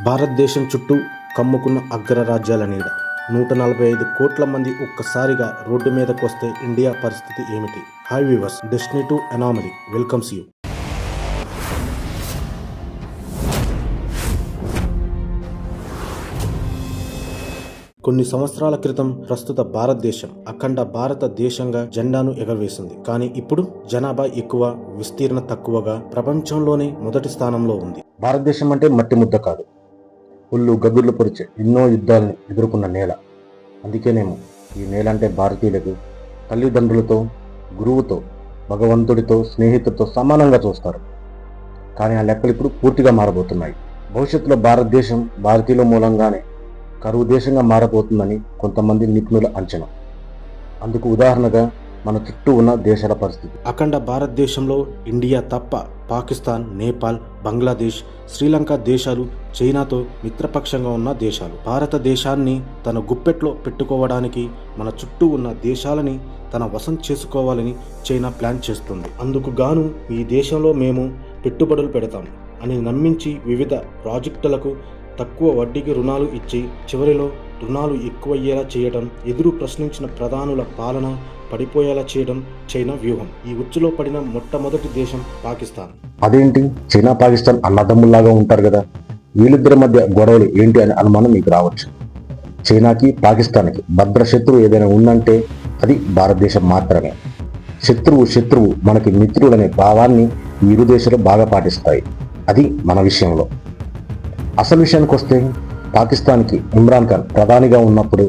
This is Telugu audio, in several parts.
భారతదేశం చుట్టూ కమ్ముకున్న అగ్రరాజ్యాల నీడ 145 కోట్ల మంది ఒక్కసారిగా రోడ్డు మీదకు వస్తే ఇండియా పరిస్థితి ఏమిటి? Hi viewers, destiny to anomaly welcomes you. కొన్ని సంవత్సరాల క్రితం ప్రస్తుత భారతదేశం అఖండ భారతదేశంగా జెండాను ఎగరవేసింది. కానీ ఇప్పుడు జనాభా ఎక్కువ, విస్తీర్ణ తక్కువగా ప్రపంచంలోనే మొదటి స్థానంలో ఉంది. భారతదేశం అంటే మట్టి ముద్ద కాదు, పుల్లు గదుర్లు పొరిచే ఎన్నో యుద్ధాలను ఎదుర్కొన్న నేల. అందుకేనేమో ఈ నేల అంటే భారతీయులకు తల్లిదండ్రులతో, గురువుతో, భగవంతుడితో, స్నేహితుడితో సమానంగా చూస్తారు. కానీ ఆ లెక్కలు ఇప్పుడు పూర్తిగా మారబోతున్నాయి. భవిష్యత్తులో భారతదేశం భారతీయుల మూలంగానే కరువు దేశంగా మారబోతుందని కొంతమంది నిపుణుల అంచనా. అందుకు ఉదాహరణగా మన చుట్టూ ఉన్న దేశాల పరిస్థితి. అఖండ భారతదేశంలో ఇండియా తప్ప పాకిస్తాన్, నేపాల్, బంగ్లాదేశ్, శ్రీలంక దేశాలు చైనాతో మిత్రపక్షంగా ఉన్న దేశాలు. భారతదేశాన్ని తన గుప్పెట్లో పెట్టుకోవడానికి మన చుట్టూ ఉన్న దేశాలని తన వశం చేసుకోవాలని చైనా ప్లాన్ చేస్తుంది. అందుకు గాను ఈ దేశంలో మేము పెట్టుబడులు పెడతాం అని నమ్మించి వివిధ ప్రాజెక్టులకు తక్కువ వడ్డీకి రుణాలు ఇచ్చి చివరిలో రుణాలు ఎక్కువయ్యేలా చేయడం, ఎదురు ప్రశ్నించిన ప్రధానుల పాలన పడిపోయేలా చేయడం చైనా వ్యూహం. ఈ ఉచ్చులో పడిన మొట్టమొదటి దేశం పాకిస్తాన్. అదేంటి, చైనా పాకిస్తాన్ అన్నదమ్ముల్లాగా ఉంటారు కదా, వీళ్ళిద్దరి మధ్య గొడవలు ఏంటి అనే అనుమానం మీకు రావచ్చు. చైనాకి పాకిస్తాన్కి భద్ర శత్రువు ఏదైనా ఉందంటే అది భారతదేశం మాత్రమే. శత్రువు మనకి మిత్రుడనే భావాన్ని ఈ ఇరు దేశాలు బాగా పాటిస్తాయి. అది మన విషయంలో. అసలు విషయానికి వస్తే, పాకిస్తాన్కి ఇమ్రాన్ ఖాన్ ప్రధానిగా ఉన్నప్పుడు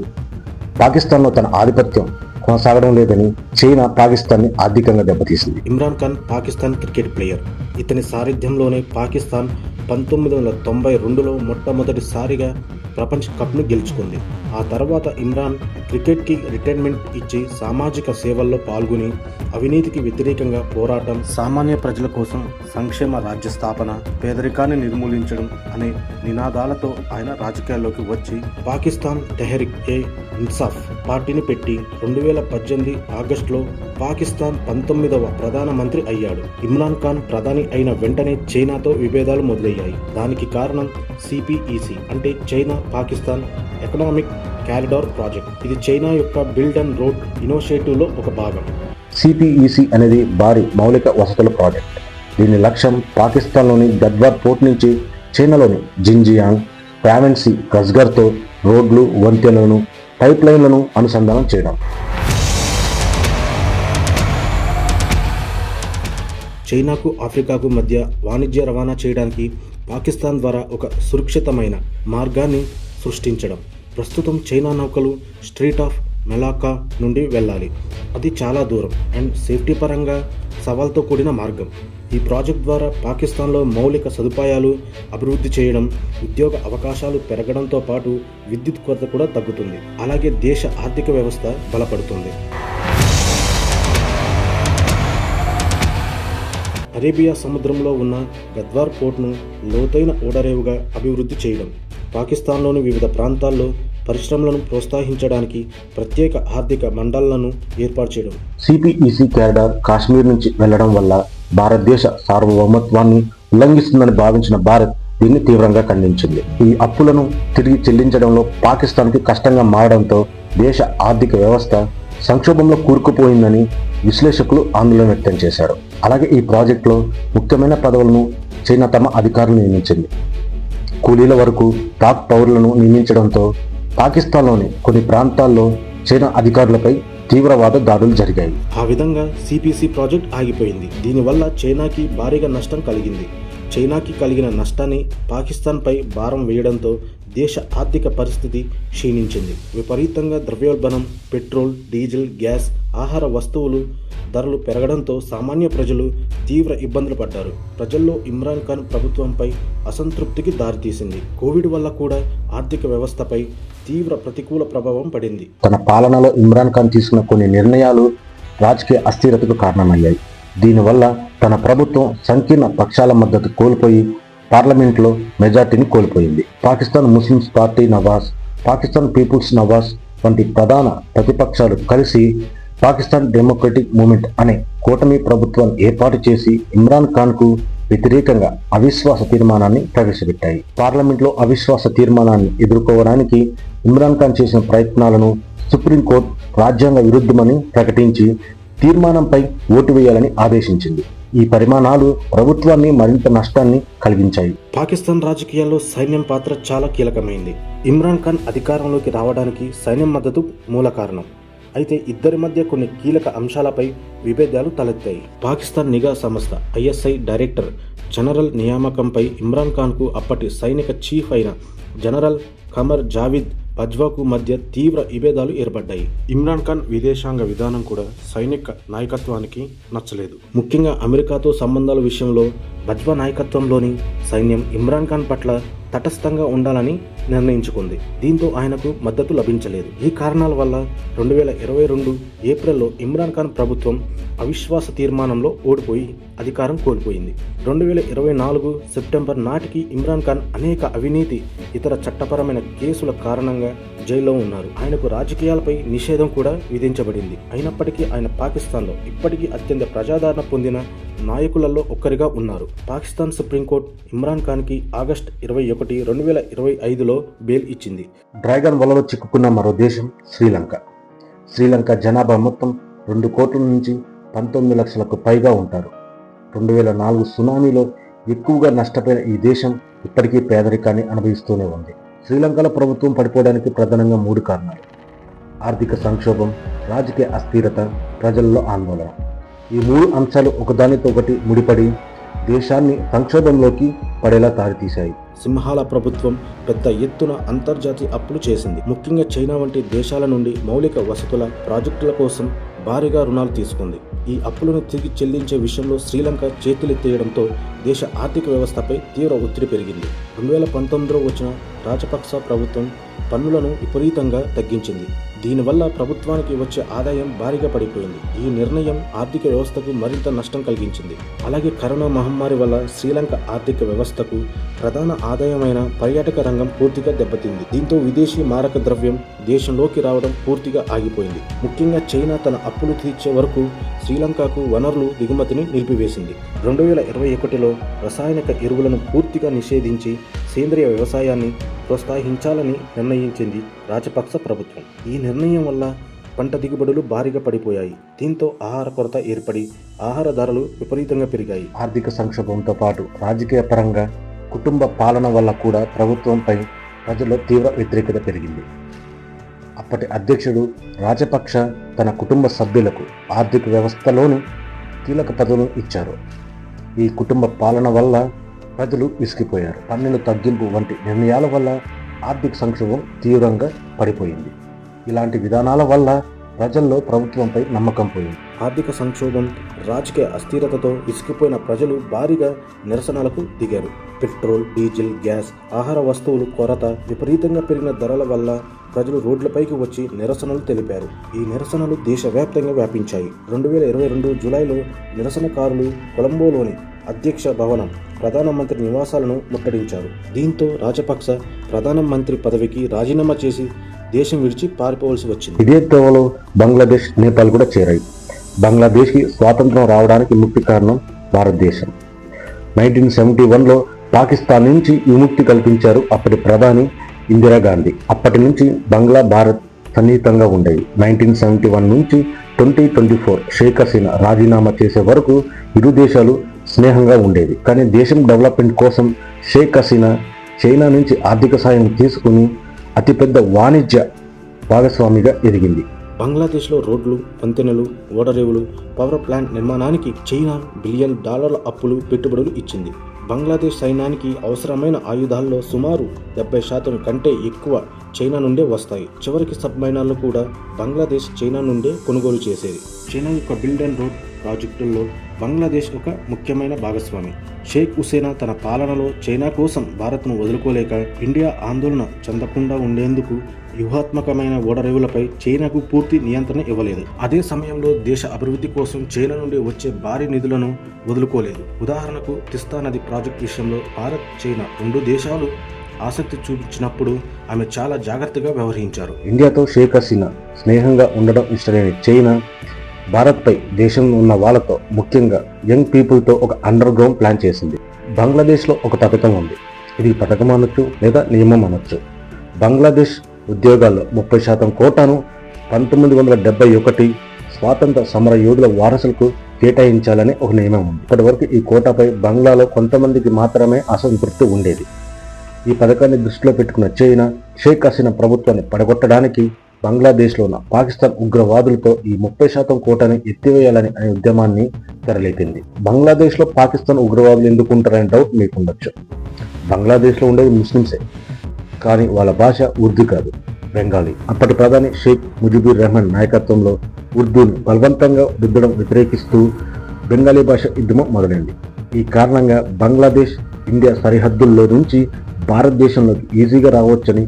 పాకిస్తాన్లో తన ఆధిపత్యం కొనసాగడం లేదని చైనా పాకిస్తాన్ని ఆర్థికంగా దెబ్బతీసింది. Imran Khan Pakistan cricket player. ఇతని సారథ్యంలోనే పాకిస్తాన్ 1992లో మొట్టమొదటిసారిగా ప్రపంచ కప్ను గెలుచుకుంది. ఆ తర్వాత ఇమ్రాన్ క్రికెట్కి రిటైర్మెంట్ ఇచ్చి సామాజిక సేవల్లో పాల్గొని అవినీతికి వ్యతిరేకంగా పోరాటం, సామాన్య ప్రజల కోసం సంక్షేమ రాజ్య స్థాపన, పేదరికాన్ని నిర్మూలించడం అనే నినాదాలతో ఆయన రాజకీయాల్లోకి వచ్చి పాకిస్తాన్ తెహ్రీక్ ఏ ఇన్సాఫ్ పార్టీని పెట్టి 2018 ఆగస్టులో పాకిస్తాన్ 19వ ప్రధానమంత్రి అయ్యాడు. ఇమ్రాన్ ఖాన్ ప్రధాని అయిన వెంటనే చైనాతో విభేదాలు మొదలయ్యాయి. దానికి కారణం సిపిఈసి అంటే China Pakistan economic corridor project. ఇది చైనా యొక్క బిల్డ్ అండ్ రోడ్ ఇనిషియేటివ్లో ఒక భాగం. సిపిఈసి అనేది భారీ మౌలిక వసతుల ప్రాజెక్ట్. దీని లక్ష్యం పాకిస్తాన్లోని గద్వార్ పోర్ట్ నుంచి చైనాలోని జిన్జియాంగ్, ప్రావిన్సీ కస్గర్తో రోడ్లు, వంతెనలను, పైప్ లైన్లను అనుసంధానం చేయడం. చైనాకు ఆఫ్రికాకు మధ్య వాణిజ్య రవాణా చేయడానికి పాకిస్తాన్ ద్వారా ఒక సురక్షితమైన మార్గాన్ని సృష్టించడం. ప్రస్తుతం చైనా నౌకలు స్ట్రీట్ ఆఫ్ మెలాకా నుండి వెళ్ళాలి. అది చాలా దూరం అండ్ సేఫ్టీ పరంగా సవాల్తో కూడిన మార్గం. ఈ ప్రాజెక్ట్ ద్వారా పాకిస్తాన్లో మౌలిక సదుపాయాలు అభివృద్ధి చేయడం, ఉద్యోగ అవకాశాలు పెరగడంతో పాటు విద్యుత్ కొరత కూడా తగ్గుతుంది. అలాగే దేశ ఆర్థిక వ్యవస్థ బలపడుతుంది. అరేబియా సముద్రంలో ఉన్న గద్వార్ పోర్ట్ను లోతైన ఓడరేవుగా అభివృద్ధి చేయడం, పాకిస్తాన్లోని వివిధ ప్రాంతాల్లో పరిశ్రమలను ప్రోత్సహించడానికి ప్రత్యేక ఆర్థిక మండళ్లను ఏర్పాటు చేయడం. సిపిఈసి కారిడార్ కాశ్మీర్ నుంచి వెళ్లడం వల్ల భారతదేశ సార్వభౌమత్వాన్ని ఉల్లంఘిస్తుందని భావించిన భారత్ దీన్ని తీవ్రంగా ఖండించింది. ఈ అప్పులను తిరిగి చెల్లించడంలో పాకిస్తాన్కి కష్టంగా మారడంతో దేశ ఆర్థిక వ్యవస్థ సంక్షోభంలో కూరుకుపోయిందని విశ్లేషకులు ఆందోళన వ్యక్తం చేశారు. అలాగే ఈ ప్రాజెక్టులో ముఖ్యమైన పదవులను చైనా తమ అధికారులు నియమించింది. కూలీల వరకు పాక్ పౌరులను నియమించడంతో పాకిస్తాన్లోని కొన్ని ప్రాంతాల్లో చైనా అధికారులపై తీవ్రవాద దాడులు జరిగాయి. ఆ విధంగా సిపిసి ప్రాజెక్ట్ ఆగిపోయింది. దీనివల్ల చైనాకి భారీగా నష్టం కలిగింది. చైనాకి కలిగిన నష్టాన్ని పాకిస్తాన్పై భారం వేయడంతో దేశ ఆర్థిక పరిస్థితి క్షీణించింది. విపరీతంగా ద్రవ్యోల్బణం, పెట్రోల్, డీజిల్, గ్యాస్, ఆహార వస్తువులు ధరలు పెరగడంతో సామాన్య ప్రజలు తీవ్ర ఇబ్బందులు పడ్డారు. ప్రజల్లో ఇమ్రాన్ ఖాన్ ప్రభుత్వంపై అసంతృప్తికి దారితీసింది. కోవిడ్ వల్ల కూడా ఆర్థిక వ్యవస్థపై తీవ్ర ప్రతికూల ప్రభావం పడింది. తన పాలనలో ఇమ్రాన్ ఖాన్ తీసుకున్న కొన్ని నిర్ణయాలు రాజకీయ అస్థిరతకు కారణమయ్యాయి. దీనివల్ల తన ప్రభుత్వం సంకీర్ణ పక్షాల మద్దతు కోల్పోయి పార్లమెంట్లో మెజార్టీని కోల్పోయింది. Pakistan Muslims party Nawaz, Pakistan peoples Nawaz వంటి ప్రధాన ప్రతిపక్షాలు కలిసి పాకిస్తాన్ డెమోక్రటిక్ మూవ్మెంట్ అనే కూటమి ప్రభుత్వాన్ని ఏర్పాటు చేసి ఇమ్రాన్ ఖాన్కు వ్యతిరేకంగా అవిశ్వాస తీర్మానాన్ని ప్రవేశపెట్టాయి. పార్లమెంట్లో అవిశ్వాస తీర్మానాన్ని ఎదుర్కోవడానికి ఇమ్రాన్ ఖాన్ చేసిన ప్రయత్నాలను సుప్రీంకోర్టు రాజ్యాంగ విరుద్ధమని ప్రకటించి తీర్మానంపై ఓటు వేయాలని ఆదేశించింది. ఈ పరిమాణాలు ప్రభుత్వాన్ని మరింత నష్టాన్ని కలిగించాయి. పాకిస్తాన్ రాజకీయాల్లో సైన్యం పాత్ర చాలా కీలకమైంది. ఇమ్రాన్ ఖాన్ అధికారంలోకి రావడానికి సైన్యం మద్దతు మూల కారణం. అయితే ఇద్దరి మధ్య కొన్ని కీలక అంశాలపై విభేదాలు తలెత్తాయి. పాకిస్తాన్ నిఘా సంస్థ ISI డైరెక్టర్ జనరల్ నియామకంపై ఇమ్రాన్ ఖాన్కు అప్పటి సైనిక చీఫ్ అయిన జనరల్ ఖమర్ జావేద్ బజ్వాకు మధ్య తీవ్ర విభేదాలు ఏర్పడ్డాయి. ఇమ్రాన్ ఖాన్ విదేశాంగ విధానం కూడా సైనిక నాయకత్వానికి నచ్చలేదు. ముఖ్యంగా అమెరికాతో సంబంధాల విషయంలో బజ్వా నాయకత్వంలోని సైన్యం ఇమ్రాన్ ఖాన్ పట్ల తటస్థంగా ఉండాలని నిర్ణయించుకుంది. దీంతో ఆయనకు మద్దతు లభించలేదు. ఈ కారణాల వల్ల 2022 ఏప్రిల్లో ఇమ్రాన్ ఖాన్ ప్రభుత్వం అవిశ్వాస తీర్మానంలో ఓడిపోయి అధికారం కోల్పోయింది. 2024 సెప్టెంబర్ నాటికి ఇమ్రాన్ ఖాన్ అనేక అవినీతి ఇతర చట్టపరమైన కేసుల కారణంగా జైల్లో ఉన్నారు. ఆయనకు రాజకీయాలపై నిషేధం కూడా విధించబడింది. అయినప్పటికీ ఆయన పాకిస్తాన్లో ఇప్పటికీ అత్యంత ప్రజాదరణ పొందిన నాయకులలో ఒక్కరిగా ఉన్నారు. పాకిస్తాన్ సుప్రీంకోర్టు ఇమ్రాన్ ఖాన్కి ఆగస్టు 21, 2025లో బెయిల్ ఇచ్చింది. డ్రాగన్ వలలో చిక్కుకున్న మరో దేశం శ్రీలంక. శ్రీలంక జనాభా మొత్తం 2 కోట్ల నుంచి 19 లక్షలకు పైగా ఉంటారు. 2004 సునామీలో ఎక్కువగా నష్టపోయిన ఈ దేశం ఇప్పటికీ పేదరికాన్ని అనుభవిస్తూనే ఉంది. శ్రీలంకలో ప్రభుత్వం పడిపోవడానికి ప్రధానంగా 3 కారణాలు: ఆర్థిక సంక్షోభం, రాజకీయ అస్థిరత, ప్రజల్లో ఆందోళన. ఈ 3 అంశాలు ఒకదానితో ఒకటి ముడిపడి దేశాన్ని సంక్షోభంలోకి పడేలా దారితీశాయి. సింహాల ప్రభుత్వం పెద్ద ఎత్తున అంతర్జాతీయ అప్పులు చేసింది. ముఖ్యంగా చైనా వంటి దేశాల నుండి మౌలిక వసతుల ప్రాజెక్టుల కోసం భారీగా రుణాలు తీసుకుంది. ఈ అప్పులను తిరిగి చెల్లించే విషయంలో శ్రీలంక చేతులెత్తేయడంతో దేశ ఆర్థిక వ్యవస్థపై తీవ్ర ఒత్తిడి పెరిగింది. 2019లో వచ్చిన రాజపక్స ప్రభుత్వం పన్నులను విపరీతంగా తగ్గించింది. దీనివల్ల ప్రభుత్వానికి వచ్చే ఆదాయం భారీగా పడిపోయింది. ఈ నిర్ణయం ఆర్థిక వ్యవస్థకు మరింత నష్టం కలిగించింది. అలాగే కరోనా మహమ్మారి వల్ల శ్రీలంక ఆర్థిక వ్యవస్థకు ప్రధాన ఆదాయమైన పర్యాటక రంగం పూర్తిగా దెబ్బతింది. దీంతో విదేశీ మారక ద్రవ్యం దేశంలోకి రావడం పూర్తిగా ఆగిపోయింది. ముఖ్యంగా చైనా తన అప్పులు తీర్చే వరకు శ్రీలంకకు వనరులు దిగుమతిని నిలిపివేసింది. 2021లో రసాయనిక ఎరువులను పూర్తిగా నిషేధించి సేంద్రియ వ్యవసాయాన్ని ప్రోత్సహించాలని నిర్ణయించింది రాజపక్స ప్రభుత్వం. ఈ నిర్ణయం వల్ల పంట దిగుబడులు భారీగా పడిపోయాయి. దీంతో ఆహార కొరత ఏర్పడి ఆహార ధరలు విపరీతంగా పెరిగాయి. ఆర్థిక సంక్షోభంతో పాటు రాజకీయ పరంగా కుటుంబ పాలన వల్ల కూడా ప్రభుత్వంపై ప్రజల్లో తీవ్ర వ్యతిరేకత పెరిగింది. అప్పటి అధ్యక్షుడు రాజపక్ష తన కుటుంబ సభ్యులకు ఆర్థిక వ్యవస్థలోని కీలక పదవులు ఇచ్చారు. ఈ కుటుంబ పాలన వల్ల ప్రజలు విసిగిపోయారు. పన్నుల తగ్గింపు వంటి నిర్ణయాల వల్ల ఆర్థిక సంక్షోభం తీవ్రంగా పడిపోయింది. ఇలాంటి విధానాల వల్ల ప్రజల్లో ప్రభుత్వంపై నమ్మకం పోయింది. ఆర్థిక సంక్షోభం, రాజకీయ అస్థిరతతో విసిగిపోయిన ప్రజలు భారీగా నిరసనలకు దిగారు. పెట్రోల్, డీజిల్, గ్యాస్, ఆహార వస్తువులు కొరత, విపరీతంగా పెరిగిన ధరల వల్ల ప్రజలు రోడ్లపైకి వచ్చి నిరసనలు తెలిపారు. ఈ నిరసనలు దేశవ్యాప్తంగా వ్యాపించాయి. 2022 జూలైలో నిరసనకారులు కొలంబోలోని అధ్యక్ష భవనం, ప్రధానమంత్రి నివాసాలను ముట్టడించారు. దీంతో రాజపక్స ప్రధానమంత్రి పదవికి రాజీనామా చేసి దేశం విడిచి పారిపోవలసి వచ్చింది. ఇదే తోవలో బంగ్లాదేశ్, నేపాల్ కూడా చేరాయి. బంగ్లాదేశ్కి స్వాతంత్రం రావడానికి ముఖ్య కారణం భారతదేశం. 1971లో పాకిస్తాన్ నుంచి విముక్తి కల్పించారు అప్పటి ప్రధాని ఇందిరాగాంధీ. అప్పటి నుంచి బంగ్లా, భారత్ సన్నిహితంగా ఉండేవి. 1971 నుంచి 2024 షేక్ హసీనా రాజీనామా చేసే వరకు ఇరు దేశాలు స్నేహంగా ఉండేవి. కానీ దేశం డెవలప్మెంట్ కోసం షేక్ హసీనా చైనా నుంచి ఆర్థిక సాయం తీసుకుని అతిపెద్ద వాణిజ్య భాగస్వామిగా ఎదిగింది. బంగ్లాదేశ్లో రోడ్లు, వంతెనలు, ఓడరేవులు, పవర్ ప్లాంట్ నిర్మాణానికి చైనా $1 బిలియన్ అప్పులు, పెట్టుబడులు ఇచ్చింది. బంగ్లాదేశ్ సైన్యానికి అవసరమైన ఆయుధాల్లో సుమారు 70% కంటే ఎక్కువ చైనా నుండే వస్తాయి. చివరికి సబ్మైనర్లు కూడా బంగ్లాదేశ్ చైనా నుండే కొనుగోలు చేసేది. చైనా యొక్క బిల్డ్ అండ్ రోడ్ ప్రాజెక్టుల్లో బంగ్లాదేశ్ ఒక ముఖ్యమైన భాగస్వామి. షేక్ హసీనా తన పాలనలో చైనా కోసం భారత్ను వదులుకోలేక ఇండియా ఆందోళన చెందకుండా ఉండేందుకు వ్యూహాత్మకమైన ఓడరేవులపై చైనాకు పూర్తి నియంత్రణ ఇవ్వలేదు. అదే సమయంలో దేశ అభివృద్ధి కోసం చైనా నుండి వచ్చే భారీ నిధులను వదులుకోలేదు. ఉదాహరణకు తిస్తా నది ప్రాజెక్టు విషయంలో భారత్, చైనా 2 దేశాలు ఆసక్తి చూపించినప్పుడు ఆమె చాలా జాగ్రత్తగా వ్యవహరించారు. ఇండియాతో షేక్ హసీనా స్నేహంగా ఉండడం ఇష్టలేని చైనా భారత్పై దేశంలో ఉన్న వాళ్ళతో, ముఖ్యంగా యంగ్ పీపుల్తో ఒక అండర్ గ్రౌండ్ ప్లాన్ చేసింది. బంగ్లాదేశ్లో ఒక పథకం ఉంది. ఇది పథకం అనొచ్చు లేదా నియమం అనొచ్చు. బంగ్లాదేశ్ ఉద్యోగాల్లో 30% కోటాను 1971 స్వాతంత్ర సమర యోధుల వారసులకు కేటాయించాలని ఒక నియమం ఉంది. ఇప్పటివరకు ఈ కోటాపై బంగ్లాలో కొంతమందికి మాత్రమే అసంతృప్తి ఉండేది. ఈ పథకాన్ని దృష్టిలో పెట్టుకున్న చైనా షేక్ హసీనా ప్రభుత్వాన్ని పడగొట్టడానికి బంగ్లాదేశ్లో ఉన్న పాకిస్తాన్ ఉగ్రవాదులతో ఈ 30% కోటాని ఎత్తివేయాలని అనే ఉద్యమాన్ని తెరలేపింది. బంగ్లాదేశ్లో పాకిస్తాన్ ఉగ్రవాదులు ఎందుకు ఉంటారనే డౌట్ మీకు ఉండొచ్చు. బంగ్లాదేశ్లో ఉండేది ముస్లింసే, కానీ వాళ్ళ భాష ఉర్దూ కాదు, బెంగాలీ. అప్పటి ప్రధాని షేక్ ముజిబుర్ రెహమాన్ నాయకత్వంలో ఉర్దూని బలవంతంగా రుద్దడం వ్యతిరేకిస్తూ బెంగాలీ భాష ఉద్యమం మొదలైంది. ఈ కారణంగా బంగ్లాదేశ్ ఇండియా సరిహద్దుల్లో నుంచి భారతదేశంలోకి ఈజీగా రావచ్చని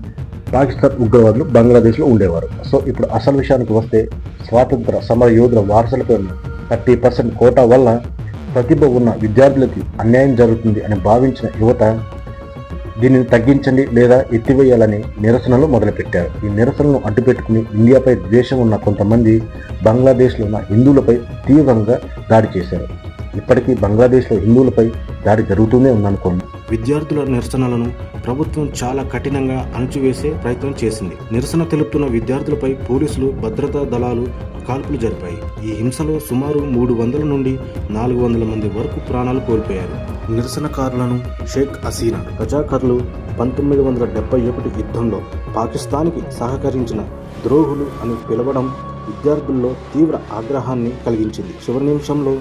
పాకిస్తాన్ ఉగ్రవాదులు బంగ్లాదేశ్లో ఉండేవారు. సో ఇప్పుడు అసలు విషయానికి వస్తే, స్వాతంత్ర సమర యోధుల వారసులపై ఉన్న 30% కోటా వల్ల ప్రతిభ ఉన్న విద్యార్థులకి అన్యాయం జరుగుతుంది అని భావించిన యువత దీనిని తగ్గించండి లేదా ఎత్తివేయాలని నిరసనలు మొదలుపెట్టారు. ఈ నిరసనలను అడ్డుపెట్టుకుని ఇండియాపై ద్వేషం ఉన్న కొంతమంది బంగ్లాదేశ్లో ఉన్న హిందువులపై తీవ్రంగా దాడి చేశారు. ఇప్పటికీ బంగ్లాదేశ్లో హిందువులపై దాడి జరుగుతూనే ఉందనుకోండి. విద్యార్థుల నిరసనలను ప్రభుత్వం చాలా కఠినంగా అణచివేసే ప్రయత్నం చేసింది. నిరసన తెలుపుతున్న విద్యార్థులపై పోలీసులు, భద్రతా దళాలు కాల్పులు జరిపాయి. ఈ హింసలో సుమారు 300 నుండి 400 మంది వరకు ప్రాణాలు కోల్పోయారు. నిరసనకారులను షేక్ హసీనా రజాకర్లు 1971 యుద్ధంలో పాకిస్తాన్కి సహకరించిన ద్రోహులు అని పిలవడం విద్యార్థుల్లో తీవ్ర ఆగ్రహాన్ని కలిగించింది. చివరి నిమిషంలో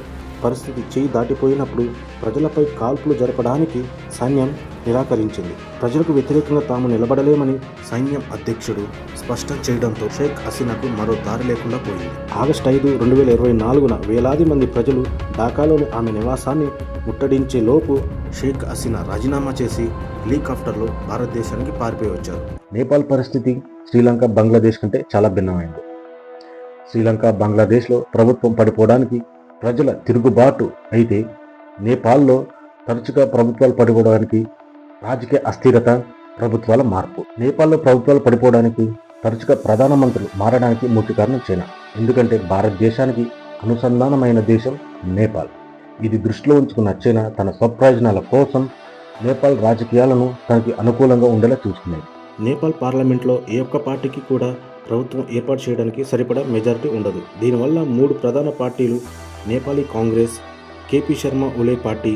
పరిస్థితి చేయి దాటిపోయినప్పుడు ప్రజలపై కాల్పులు జరపడానికి సైన్యం నిరాకరించింది. ప్రజలకు వ్యతిరేకంగా తాము నిలబడలేమని సైన్యం అధ్యక్షుడు స్పష్టం చేయడంతో షేక్ హసీనాకు మరో దారి లేకుండా పోయింది. ఆగస్టు 5, 2024 వేలాది మంది ప్రజలు ఢాకాలోని ఆమె నివాసాన్ని ముట్టడించే లోపు షేక్ హసీనా రాజీనామా చేసి హెలికాప్టర్లో భారతదేశానికి పారిపోయి వచ్చారు. నేపాల్ పరిస్థితి శ్రీలంక, బంగ్లాదేశ్ కంటే చాలా భిన్నమైంది. శ్రీలంక, బంగ్లాదేశ్లో ప్రభుత్వం పడిపోవడానికి ప్రజల తిరుగుబాటు అయితే, నేపాల్లో తరచుగా ప్రభుత్వాలు పడిపోవడానికి రాజకీయ అస్థిరత, ప్రభుత్వాల మార్పు. నేపాల్లో ప్రభుత్వాలు పడిపోవడానికి తరచుగా ప్రధానమంత్రులు మారడానికి ముఖ్య కారణం చైనా. ఎందుకంటే భారతదేశానికి అనుసంధానమైన దేశం నేపాల్. ఇది దృష్టిలో ఉంచుకున్న చైనా తన స్వప్రయోజనాల కోసం నేపాల్ రాజకీయాలను తనకి అనుకూలంగా ఉండేలా చూసుకునేది. నేపాల్ పార్లమెంట్లో ఏ ఒక్క పార్టీకి కూడా ప్రభుత్వం ఏర్పాటు చేయడానికి సరిపడా మెజారిటీ ఉండదు. దీనివల్ల 3 ప్రధాన పార్టీలు, నేపాలీ కాంగ్రెస్, కేపీ శర్మ ఓలే పార్టీ,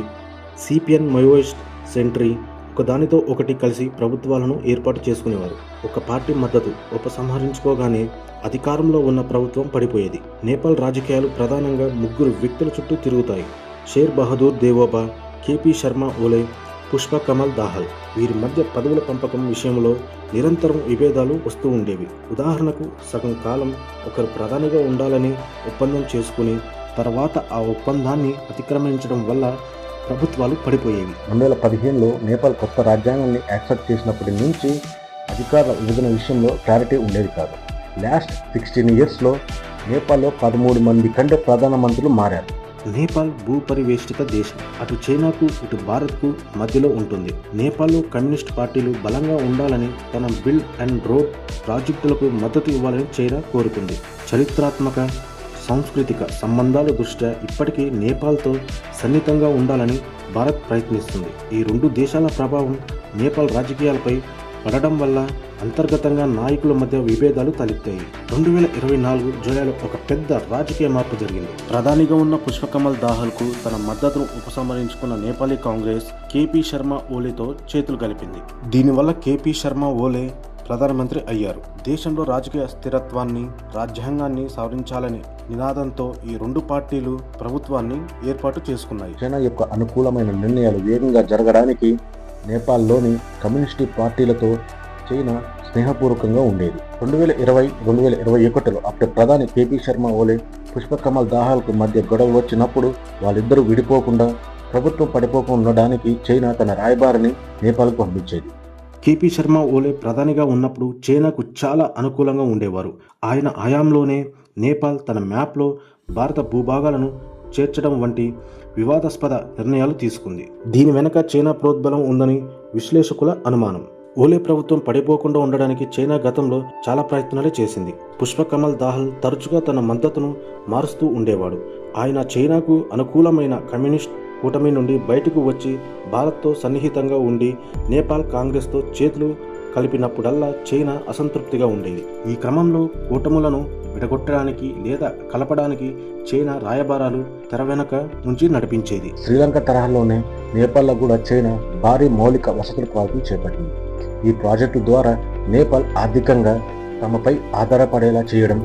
సిపిఎన్ మావోయిస్ట్ సెంట్రీ ఒకదానితో ఒకటి కలిసి ప్రభుత్వాలను ఏర్పాటు చేసుకునేవారు. ఒక పార్టీ మద్దతు ఉపసంహరించుకోగానే అధికారంలో ఉన్న ప్రభుత్వం పడిపోయేది. నేపాల్ రాజకీయాలు ప్రధానంగా 3 వ్యక్తుల చుట్టూ తిరుగుతాయి: షేర్ బహదూర్ దేవోబా, కేపీ శర్మ ఓలే, పుష్ప కమల్ దాహల్. వీరి మధ్య పదవుల పంపకం విషయంలో నిరంతరం విభేదాలు వస్తూ ఉండేవి. ఉదాహరణకు, సగం కాలం ఒకరు ప్రధానిగా ఉండాలని ఒప్పందం చేసుకుని తర్వాత ఆ ఒప్పందాన్ని అతిక్రమించడం వల్ల ప్రభుత్వాలు పడిపోయేవి. 2015లో నేపాల్ కొత్త రాజ్యాంగాన్ని యాక్సెప్ట్ చేసినప్పటి నుంచి అధికారుల విభజన విషయంలో క్లారిటీ ఉండేది కాదు. లాస్ట్ 16 yearsలో నేపాల్లో 13 మంది కంటే ప్రధానమంత్రులు మారారు. నేపాల్ భూపరివేష్టిత దేశం. అటు చైనాకు, ఇటు భారత్కు మధ్యలో ఉంటుంది. నేపాల్లో కమ్యూనిస్ట్ పార్టీలు బలంగా ఉండాలని, తన బిల్డ్ అండ్ రోడ్ ప్రాజెక్టులకు మద్దతు ఇవ్వాలని చైనా కోరుకుంది. చరిత్రాత్మక, సాంస్కృతిక సంబంధాల దృష్ట్యా ఇప్పటికీ నేపాల్తో సన్నిహితంగా ఉండాలని భారత్ ప్రయత్నిస్తుంది. ఈ 2 దేశాల ప్రభావం నేపాల్ రాజకీయాలపై పడడం వల్ల అంతర్గతంగా నాయకుల మధ్య విభేదాలు తలెత్తాయి. 2024 జూలైలో ఒక పెద్ద రాజకీయ మార్పు జరిగింది. ప్రధానిగా ఉన్న పుష్పకమల్ దాహల్కు తన మద్దతును ఉపసంహరించుకున్న నేపాలీ కాంగ్రెస్ కేపీ శర్మ ఓలేతో చేతులు కలిపింది. దీనివల్ల కేపీ శర్మ ఓలే ప్రధానమంత్రి అయ్యారు. దేశంలో రాజకీయ స్థిరత్వాన్ని, రాజ్యాంగాన్ని సవరించాలని నినాదంతో ఈ 2 పార్టీలు ప్రభుత్వాన్ని ఏర్పాటు చేసుకున్నాయి. చైనా యొక్క అనుకూలమైన నిర్ణయాలు వేగంగా జరగడానికి నేపాల్లోని కమ్యూనిస్టు పార్టీలతో చైనా స్నేహపూర్వకంగా ఉండేది. 2020-2021లో అప్పటి ప్రధాని కేపీ శర్మ ఓలే, పుష్ప కమల్ దాహాల్కు మధ్య గొడవ వచ్చినప్పుడు వాళ్ళిద్దరూ విడిపోకుండా ప్రభుత్వం పడిపోకుండా ఉండడానికి చైనా తన రాయబారిని నేపాల్కు పంపించేది. కేపీ శర్మ ఓలే ప్రధానిగా ఉన్నప్పుడు చైనాకు చాలా అనుకూలంగా ఉండేవారు. ఆయన హయాంలోనే నేపాల్ తన మ్యాప్లో భారత భూభాగాలను చేర్చడం వంటి వివాదాస్పద నిర్ణయాలు తీసుకుంది. దీని వెనక చైనా ప్రోద్బలం ఉందని విశ్లేషకుల అనుమానం. ఓలే ప్రభుత్వం పడిపోకుండా ఉండడానికి చైనా గతంలో చాలా ప్రయత్నాలు చేసింది. పుష్ప కమల్ దాహల్ తరచుగా తన మద్దతును మారుస్తూ ఉండేవాడు. ఆయన చైనాకు అనుకూలమైన కమ్యూనిస్ట్ కూటమి నుండి బయటకు వచ్చి భారత్తో సన్నిహితంగా ఉండి నేపాల్ కాంగ్రెస్తో చేతులు కలిపినప్పుడల్లా చైనా అసంతృప్తిగా ఉండేది. ఈ క్రమంలో కూటములను విడగొట్టడానికి లేదా కలపడానికి చైనా రాయబారాలు తెర వెనక నుంచి నడిపించేది. శ్రీలంక తరహాలోనే నేపాల్లో కూడా చైనా భారీ మౌలిక వసతుల ప్రాజెక్టు చేపట్టింది. ఈ ప్రాజెక్టు ద్వారా నేపాల్ ఆర్థికంగా తమపై ఆధారపడేలా చేయడం,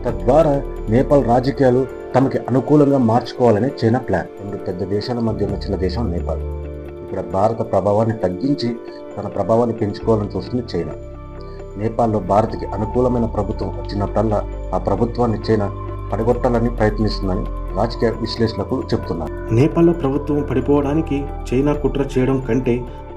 తద్వారా నేపాల్ రాజకీయాలు తమకి అనుకూలంగా మార్చుకోవాలనే చైనా ప్లాన్. రెండు పెద్ద దేశాల మధ్య ఉన్న చిన్న దేశం నేపాల్. ఇక్కడ భారత ప్రభావాన్ని తగ్గించి తన ప్రభావాన్ని పెంచుకోవాలని చూస్తుంది చైనా. నేపాల్లో భారత్కి అనుకూలమైన ప్రభుత్వం వచ్చినప్పుడల్లా ఆ ప్రభుత్వాన్ని చైనా పడగొట్టాలని ప్రయత్నిస్తుందని రాజకీయ విశ్లేషకులు చెబుతున్నారు. నేపాల్లో ప్రభుత్వం పడిపోవడానికి చైనా కుట్ర చేయడం కంటే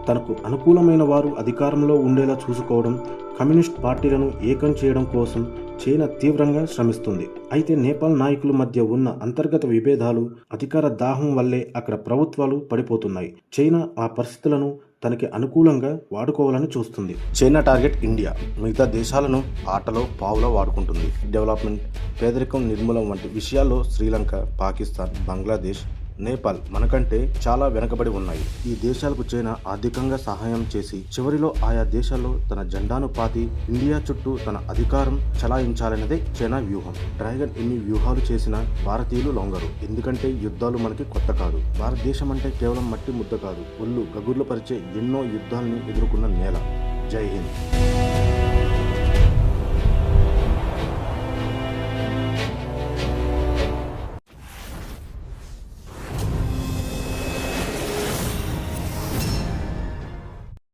తనకు అనుకూలమైన వారు అధికారంలో ఉండేలా చూసుకోవడం, కమ్యూనిస్ట్ పార్టీలను ఏకం చేయడం కోసం చైనా తీవ్రంగా శ్రమిస్తుంది. అయితే నేపాల్ నాయకుల మధ్య ఉన్న అంతర్గత విభేదాలు, అధికార దాహం వల్లే అక్కడ ప్రభుత్వాలు పడిపోతున్నాయి. చైనా ఆ పరిస్థితులను తనకి అనుకూలంగా వాడుకోవాలని చూస్తుంది. China target India. మిగతా దేశాలను ఆటలో పావులో వాడుకుంటుంది. డెవలప్మెంట్, పేదరికం నిర్మూలన వంటి విషయాల్లో శ్రీలంక, పాకిస్తాన్, బంగ్లాదేశ్, నేపాల్ మనకంటే చాలా వెనకబడి ఉన్నాయి. ఈ దేశాలకు చైనా ఆర్థికంగా సహాయం చేసి చివరిలో ఆయా దేశాల్లో తన జెండాను పాతి ఇండియా చుట్టూ తన అధికారం చలాయించాలన్నదే చైనా వ్యూహం. డ్రాగన్ ఎన్ని వ్యూహాలు చేసినా భారతీయులు లొంగరు. ఎందుకంటే యుద్ధాలు మనకి కొత్త కాదు. భారతదేశం అంటే కేవలం మట్టి ముద్ద కాదు, ఒళ్ళు గగుర్లు పరిచే ఎన్నో యుద్ధాలని ఎదుర్కొన్న నేల. జై హింద్.